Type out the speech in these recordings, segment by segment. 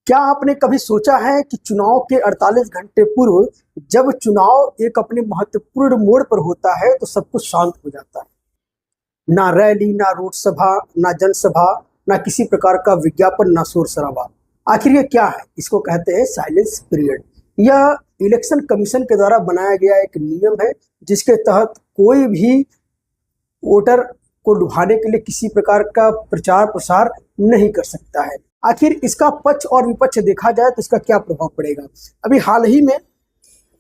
क्या आपने कभी सोचा है कि चुनाव के 48 घंटे पूर्व जब चुनाव एक अपने महत्वपूर्ण मोड़ पर होता है तो सब कुछ शांत हो जाता है। ना रैली, ना रोड सभा, ना जनसभा, ना किसी प्रकार का विज्ञापन, ना शोर शराबा। आखिर ये क्या है? इसको कहते हैं साइलेंस पीरियड। यह इलेक्शन कमीशन के द्वारा बनाया गया एक नियम है जिसके तहत कोई भी वोटर को लुभाने के लिए किसी प्रकार का प्रचार प्रसार नहीं कर सकता है। आखिर इसका पक्ष और विपक्ष देखा जाए तो इसका क्या प्रभाव पड़ेगा? अभी हाल ही में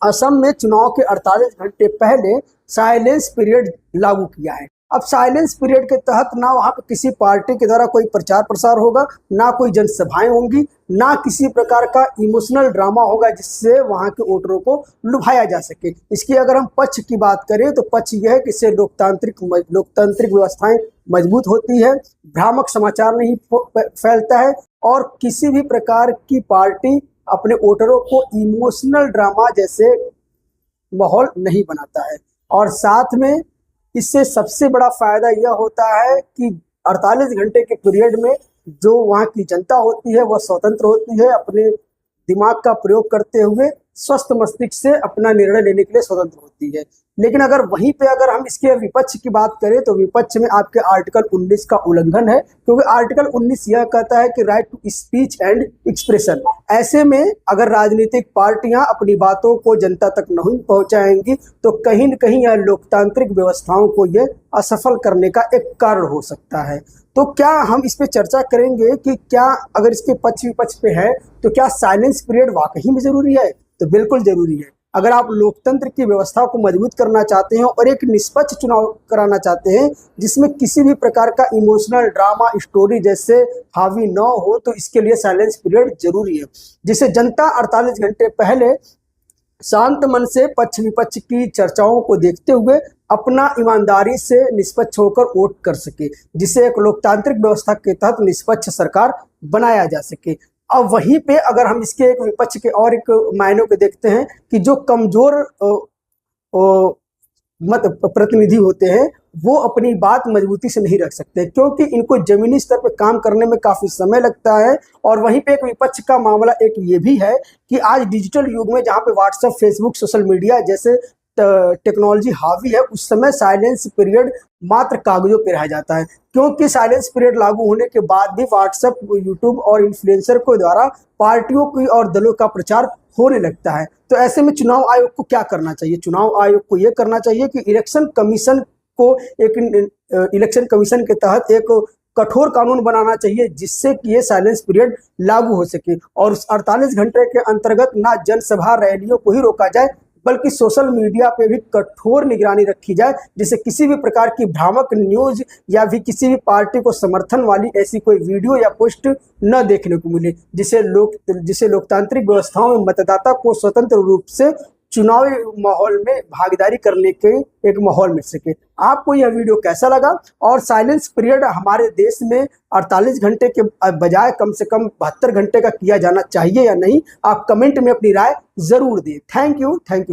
असम में चुनाव के 48 घंटे पहले साइलेंस पीरियड लागू किया है। अब साइलेंस पीरियड के तहत ना वहाँ पर किसी पार्टी के द्वारा कोई प्रचार प्रसार होगा, ना कोई जनसभाएं होंगी, ना किसी प्रकार का इमोशनल ड्रामा होगा जिससे वहाँ के वोटरों को लुभाया जा सके। इसकी अगर हम पक्ष की बात करें तो पक्ष यह है कि इससे लोकतांत्रिक व्यवस्थाएं मजबूत होती है, भ्रामक समाचार नहीं फैलता है और किसी भी प्रकार की पार्टी अपने वोटरों को इमोशनल ड्रामा जैसे माहौल नहीं बनाता है। और साथ में इससे सबसे बड़ा फायदा यह होता है कि 48 घंटे के पीरियड में जो वहाँ की जनता होती है वह स्वतंत्र होती है, अपने दिमाग का प्रयोग करते हुए स्वस्थ मस्तिष्क से अपना निर्णय लेने के लिए स्वतंत्र होती है। लेकिन अगर वहीं पे अगर हम इसके विपक्ष की बात करें तो विपक्ष में आपके आर्टिकल 19 का उल्लंघन है, क्योंकि आर्टिकल 19 यह कहता है कि right to speech and expression. ऐसे में अगर राजनीतिक पार्टियां अपनी बातों को जनता तक नहीं पहुंचाएंगी तो कहीं न कहीं यह लोकतांत्रिक व्यवस्थाओं को यह असफल करने का एक कारण हो सकता है। तो क्या हम इस पे चर्चा करेंगे कि क्या अगर इसके पक्ष विपक्ष पे है तो क्या साइलेंस पीरियड वाकई में जरूरी है? तो बिल्कुल जरूरी है। अगर आप लोकतंत्र की व्यवस्था को मजबूत करना चाहते हैं और एक निष्पक्ष चुनाव कराना चाहते हैं जिसमें किसी भी प्रकार का इमोशनल ड्रामा स्टोरी जैसे हावी न हो, तो इसके लिए साइलेंस पीरियड जरूरी है, जिसे जनता 48 घंटे पहले शांत मन से पक्ष विपक्ष की चर्चाओं को देखते हुए अपना ईमानदारी से निष्पक्ष होकर वोट कर सके, जिससे एक लोकतांत्रिक व्यवस्था के तहत निष्पक्ष सरकार बनाया जा सके। अब वहीं पे अगर हम इसके एक विपक्ष के और एक मायनों को देखते हैं कि जो कमजोर मत प्रतिनिधि होते हैं वो अपनी बात मजबूती से नहीं रख सकते, क्योंकि इनको जमीनी स्तर पर काम करने में काफी समय लगता है। और वहीं पे एक विपक्ष का मामला एक ये भी है कि आज डिजिटल युग में जहाँ पे व्हाट्सएप, फेसबुक, सोशल मीडिया जैसे टेक्नोलॉजी हावी है, उस समय साइलेंस पीरियड मात्र कागजों पे रह जाता है, क्योंकि साइलेंस पीरियड लागू होने के बाद भी व्हाट्सएप, यूट्यूब और इन्फ्लुएंसर को द्वारा पार्टियों की और दलों का प्रचार होने लगता है। तो ऐसे में चुनाव आयोग को क्या करना चाहिए? चुनाव आयोग को यह करना चाहिए कि इलेक्शन कमीशन के तहत एक कठोर कानून बनाना चाहिए जिससे कि ये साइलेंस पीरियड लागू हो सके और उस 48 घंटे के अंतर्गत ना जनसभा रैलियों को ही रोका जाए बल्कि सोशल मीडिया पे भी कठोर निगरानी रखी जाए, जिससे किसी भी प्रकार की भ्रामक न्यूज या भी किसी भी पार्टी को समर्थन वाली ऐसी कोई वीडियो या पोस्ट न देखने को मिले, जिसे लोकतांत्रिक व्यवस्थाओं में मतदाता को स्वतंत्र रूप से चुनावी माहौल में भागीदारी करने के एक माहौल मिल सके। आपको यह वीडियो कैसा लगा और साइलेंस पीरियड हमारे देश में 48 घंटे के बजाय कम से कम 72 घंटे का किया जाना चाहिए या नहीं? आप कमेंट में अपनी राय जरूर दें। Thank you.